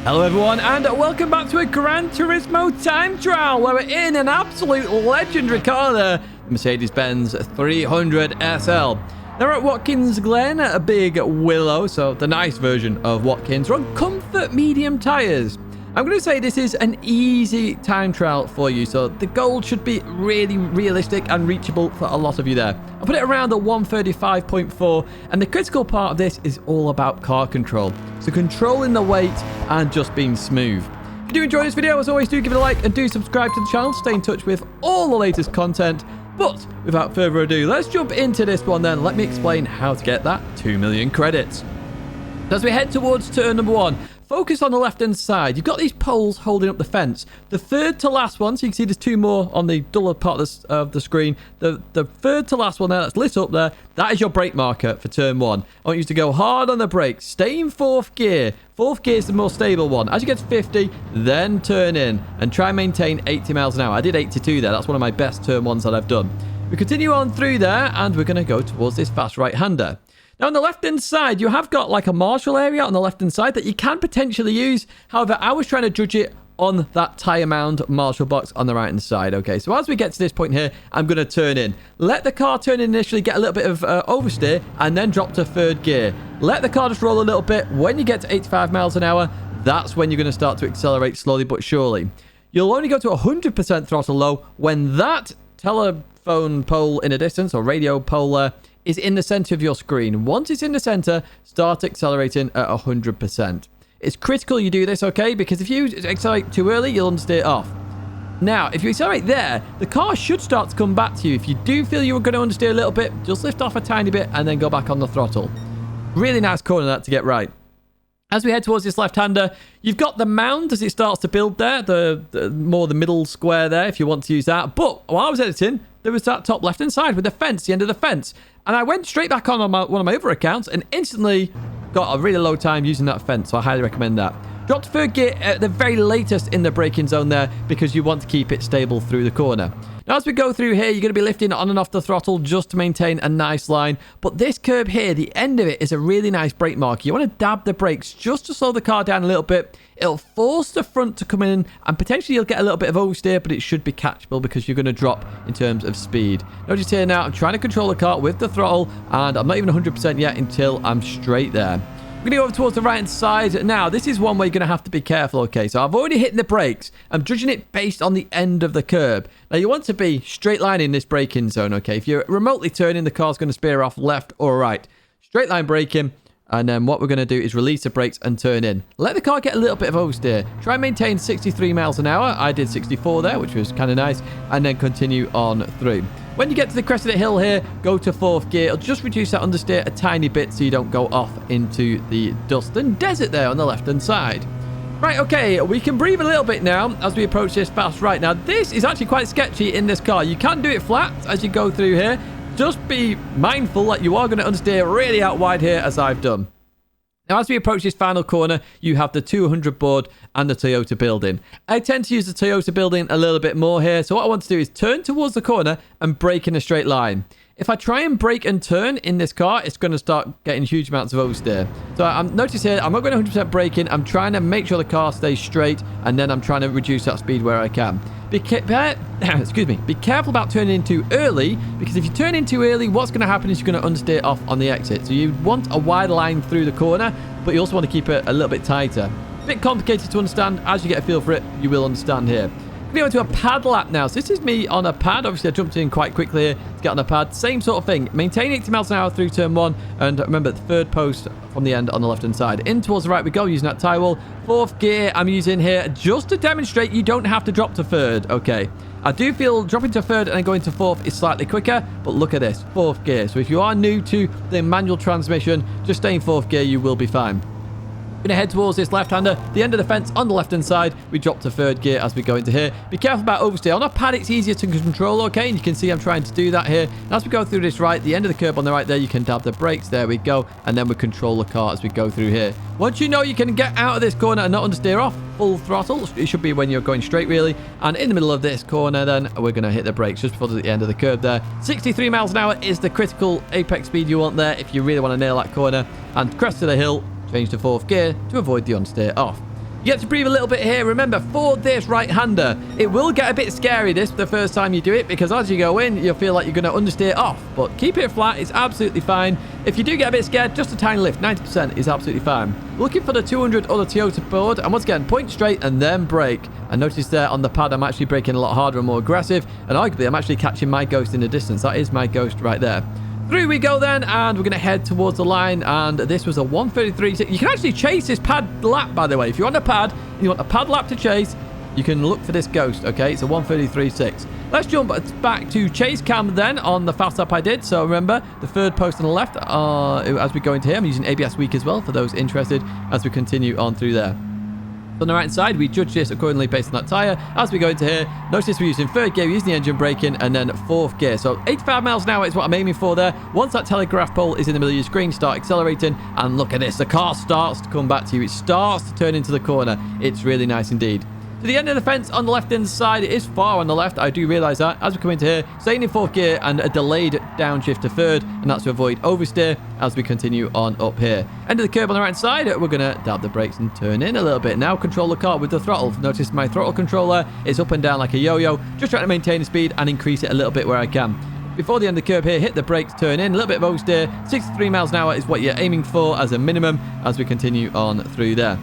Hello everyone and welcome back to a Gran Turismo time trial where we're in an absolute legendary car there, the Mercedes-Benz 300 SL. They're at Watkins Glen, a big Willow, so the nice version of Watkins, on comfort medium tyres. I'm going to say this is an easy time trial for you, so the goal should be really realistic and reachable for a lot of you there. I'll put it around the 135.4, and the critical part of this is all about car control. So controlling the weight and just being smooth. If you do enjoy this video, as always, do give it a like and do subscribe to the channel to stay in touch with all the latest content. But without further ado, let's jump into this one then. Let me explain how to get that 2 million credits. So as we head towards turn number 1, focus on the left-hand side. You've got these poles holding up the fence. The third to last one, so you can see there's two more on the duller part of the screen. The third to last one there that's lit up there, that is your brake marker for turn 1. I want you to go hard on the brakes. Stay in 4th gear. 4th gear is the more stable one. As you get to 50, then turn in and try and maintain 80 miles an hour. I did 82 there. That's one of my best turn 1s that I've done. We continue on through there, and we're going to go towards this fast right-hander. Now, on the left-hand side, you have got like a marshal area on the left-hand side that you can potentially use. However, I was trying to judge it on that tyre mound marshal box on the right-hand side. Okay, so as we get to this point here, I'm going to turn in. Let the car turn in initially, get a little bit of oversteer, and then drop to 3rd gear. Let the car just roll a little bit. When you get to 85 miles an hour, that's when you're going to start to accelerate slowly but surely. You'll only go to 100% throttle low when that telephone pole in a distance, or radio pole is in the center of your screen. Once it's in the center, start accelerating at 100%. It's critical you do this, okay? Because if you accelerate too early, you'll understeer off. Now, if you accelerate there, the car should start to come back to you. If you do feel you're going to understeer a little bit, just lift off a tiny bit and then go back on the throttle. Really nice corner that to get right. As we head towards this left-hander, you've got the mound as it starts to build there, the middle square there, if you want to use that. But while I was editing, there was that top left-hand side with the fence, the end of the fence. And I went straight back on one of my other accounts and instantly got a really low time using that fence, so I highly recommend that. Drop to 3rd gear at the very latest in the braking zone there because you want to keep it stable through the corner. Now, as we go through here, you're going to be lifting on and off the throttle just to maintain a nice line. But this curb here, the end of it, is a really nice brake marker. You want to dab the brakes just to slow the car down a little bit. It'll force the front to come in and potentially you'll get a little bit of oversteer, but it should be catchable because you're going to drop in terms of speed. Notice here now, I'm trying to control the car with the throttle and I'm not even 100% yet until I'm straight there. We're going to go over towards the right-hand side. Now, this is one where you're going to have to be careful, okay? So I've already hit the brakes. I'm judging it based on the end of the curb. Now, you want to be straight line in this braking zone, okay? If you're remotely turning, the car's going to spear off left or right. Straight line braking. And then what we're going to do is release the brakes and turn in. Let the car get a little bit of oversteer. Try and maintain 63 miles an hour. I did 64 there, which was kind of nice. And then continue on through. When you get to the crest of the hill here, go to 4th gear. It'll just reduce that understeer a tiny bit so you don't go off into the dust and desert there on the left-hand side. Right, okay, we can breathe a little bit now as we approach this fast right. Now, this is actually quite sketchy in this car. You can do it flat as you go through here. Just be mindful that you are going to understeer really out wide here as I've done. Now, as we approach this final corner, you have the 200 board and the Toyota building. I tend to use the Toyota building a little bit more here. So what I want to do is turn towards the corner and brake in a straight line. If I try and brake and turn in this car, it's going to start getting huge amounts of oversteer. So notice here, I'm not going 100% braking. I'm trying to make sure the car stays straight, and then I'm trying to reduce that speed where I can. Be careful about turning in too early, because if you turn in too early, what's going to happen is you're going to understeer off on the exit. So you want a wide line through the corner, but you also want to keep it a little bit tighter. A bit complicated to understand. As you get a feel for it, you will understand here. We're going to a pad lap now. So this is me on a pad. Obviously, I jumped in quite quickly here to get on a pad. Same sort of thing. Maintain 80 miles an hour through turn 1. And remember, the 3rd post from the end on the left-hand side. In towards the right we go, using that tie wall. 4th gear I'm using here just to demonstrate you don't have to drop to 3rd. Okay. I do feel dropping to 3rd and then going to 4th is slightly quicker. But look at this. 4th gear. So if you are new to the manual transmission, just stay in 4th gear. You will be fine. We're going to head towards this left-hander. The end of the fence on the left-hand side. We drop to 3rd gear as we go into here. Be careful about oversteer. On a pad, it's easier to control, okay? And you can see I'm trying to do that here. And as we go through this right, the end of the curb on the right there, you can dab the brakes. There we go. And then we control the car as we go through here. Once you know you can get out of this corner and not understeer off, full throttle. It should be when you're going straight, really. And in the middle of this corner, then, we're going to hit the brakes just before the end of the curve there. 63 miles an hour is the critical apex speed you want there if you really want to nail that corner. And crest of the hill, change to 4th gear to avoid the understeer off. You get to breathe a little bit here. Remember, for this right-hander, it will get a bit scary this the first time you do it, because as you go in, you'll feel like you're going to understeer off. But keep it flat. It's absolutely fine. If you do get a bit scared, just a tiny lift. 90% is absolutely fine. Looking for the 200 or the Toyota board, and once again, point straight and then brake. I noticed there on the pad, I'm actually braking a lot harder and more aggressive, and arguably, I'm actually catching my Ghost in the distance. That is my Ghost right there. Through we go then, and we're going to head towards the line, and this was a 1:33.6. You can actually chase this pad lap, by the way. If you're on a pad, and you want a pad lap to chase, you can look for this Ghost, okay? It's a 1:33.6. Let's jump back to chase cam then on the fast lap I did. So remember, the third post on the left, as we go into here, I'm using ABS Week as well for those interested as we continue on through there. On the right side, we judge this accordingly based on that tyre. As we go into here, notice we're using third gear, we're using the engine braking, and then fourth gear. So 85 miles an hour is what I'm aiming for there. Once that telegraph pole is in the middle of your screen, start accelerating, and look at this. The car starts to come back to you. It starts to turn into the corner. It's really nice indeed. To the end of the fence on the left-hand side, it is far on the left. I do realise that. As we come into here, staying in fourth gear and a delayed downshift to third, and that's to avoid oversteer as we continue on up here. End of the curb on the right side, we're going to dab the brakes and turn in a little bit. Now control the car with the throttle. Notice my throttle controller is up and down like a yo-yo. Just trying to maintain the speed and increase it a little bit where I can. Before the end of the curb here, hit the brakes, turn in, a little bit of oversteer. 63 miles an hour is what you're aiming for as a minimum as we continue on through there.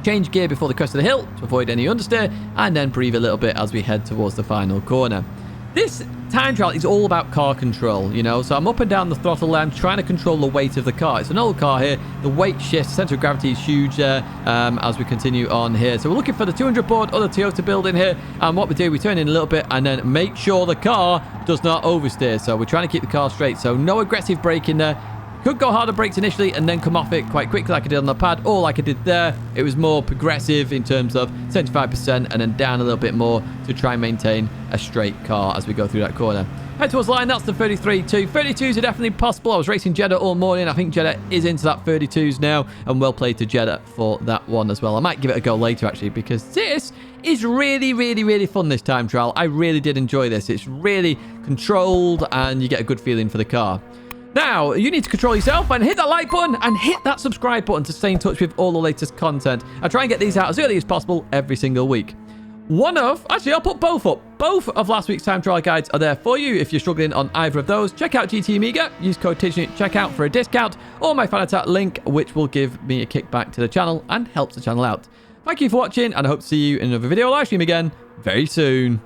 Change gear before the crest of the hill to avoid any understeer, and then breathe a little bit as we head towards the final corner. This time trial is all about car control, you know, so I'm up and down the throttle there. I'm trying to control the weight of the car. It's an old car here. The weight shifts, the center of gravity is huge there as we continue on here. So we're looking for the 200 board or the Toyota build in here, and what we do, we turn in a little bit and then make sure the car does not oversteer. So we're trying to keep the car straight, so no aggressive braking there. Could go harder brakes initially and then come off it quite quickly like I did on the pad, or like I did there. It was more progressive in terms of 75% and then down a little bit more to try and maintain a straight car as we go through that corner. Head towards the line, that's the 33.2. 32s are definitely possible. I was racing Jeddah all morning. I think Jeddah is into that 32s now, and well played to Jeddah for that one as well. I might give it a go later actually, because this is really, really, really fun this time trial. I really did enjoy this. It's really controlled and you get a good feeling for the car. Now, you need to control yourself and hit that like button and hit that subscribe button to stay in touch with all the latest content. I try and get these out as early as possible every single week. Actually, I'll put both up. Both of last week's time trial guides are there for you if you're struggling on either of those. Check out GT Amiga, use code Tidgney at checkout for a discount, or my fan attack link, which will give me a kickback to the channel and helps the channel out. Thank you for watching, and I hope to see you in another video live stream again very soon.